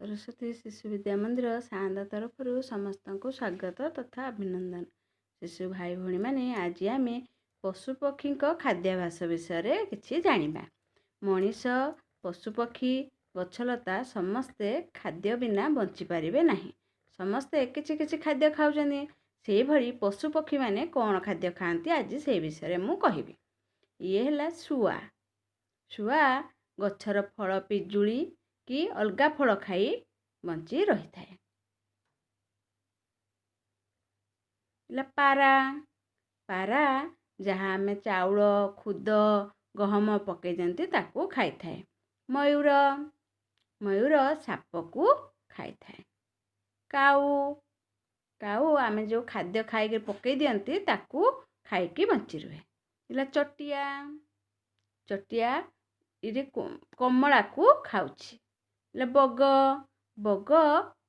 सरस्वती शिशु विद्या मंदिर सान्दा तरफ समस्त को स्वागत तथा अभिनंदन। शिशु भाई भौणी मैंने आज आम पशुपक्षी खाद्याभ्यास विषय किसी जाना। मनीष पशुपक्षी गछलता समस्ते खाद्य बिना बंची पारे ना। समस्ते किछि किछि खाद्य खाऊँ से भली पशुपक्षी मैंने कौन खाद्य खाती आज से विषय मु कहबी। ये है शुआ। शुआ गछर फल पिजुली कि अलगा फल खाई बंची रही थाए। पारा पारा जहाँ आम चाउल खुद गहम पकई दिखती ताकू खाई थाए। मयूर मयूर साप को खाई थाए। काऊ काऊ आम जो खाद्य खाई पकई दिखती ताकू खाई बंची रुहे। चटिया चटिया ये कमला को खाऊची। बग बग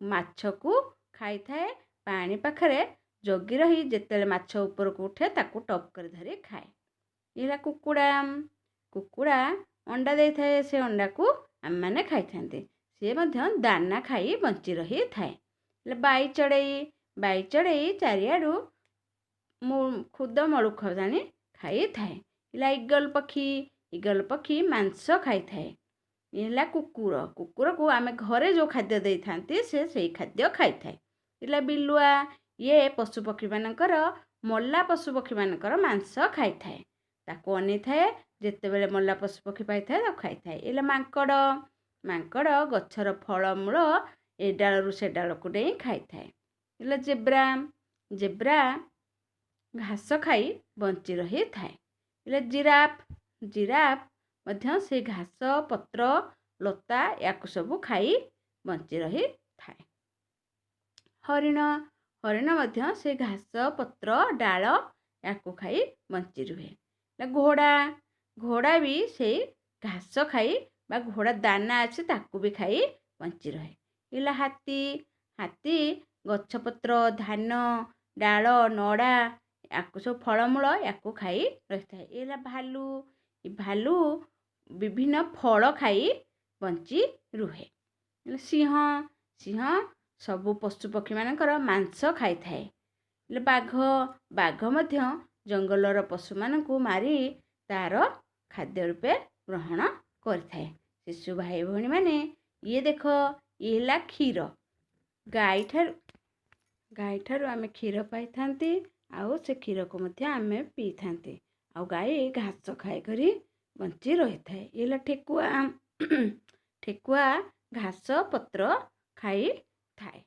माछ को खाई थाए। पानी पाखरे जगी रही जिते माछ ऊपर को उठे ताकू टप कर धरी खाए। ये कुकुड़ा कुकुड़ा अंडा दे थाए। से अंडा को आम मैंने खाई थांते। सी दाना खाई बंची रही थाए। बाई चढ़ई चारियाड़ू खुद मड़ुख जानी खाई थाए। इगल पक्षी मांस खाई थाए। ये कुकुर कुकुर को आम घरे जो खाद्य दे था से खाद्य खाई थाए। बिलुआ ये पशुपक्षी मानकर मल्ला पशुपक्षी मानकर मांस खाई थाए। ताको अनै थाए जिते बेले मल्ला पशुपक्षी पाई थाए ताको खाई थाए। ये मांकड़ मांकड़ गछर फलमूल ए डालू से डाल को डेई खाई थाए। ये जेब्रा जेब्रा घास खाई बंची रही थाए। ये जिराफ जिराफ मध्य से घास पत्र लता या सबू खाई बंची रही थाए। हरिण हरिण मध्य से घास पत्र डाल या खाई बंची रुहे। घोड़ा घोड़ा भी से घास खाई बा घोड़ा दाना अच्छे ताकू भी खाई बंची रहे। इला हाथी हाथी गछपत्र धान डाल नड़ा या सब फलमूल या खाई रही थाए। इला भालू भालू विभिन्न फल खाई बंची रुहे। सिंह सिंह सबु पशुपक्षी मानकर मांस खाई थाए। बाघ बाघ मध्य जंगलर पशु मानकु मारी तार खाद्य रूपे ग्रहण करिथाए। शिशु भाई भौणी माने ये देख ये है क्षीर। गाई ठारू आमे क्षीर पाई थांती। आउ से क्षीर को मध्य आमे पी थांती। आउ गाई घास खाई करी बंची रही थाए। ये ठेकुआ ठेकुआ घास पत्र खाई थाए।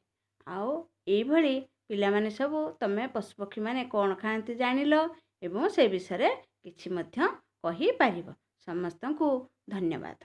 आउ ये भली पिला माने सबू तमे पशुपक्षी माने कौन खाती जानिल एवं से विषय किछि मध्य कहि पारिबो। समस्त को धन्यवाद।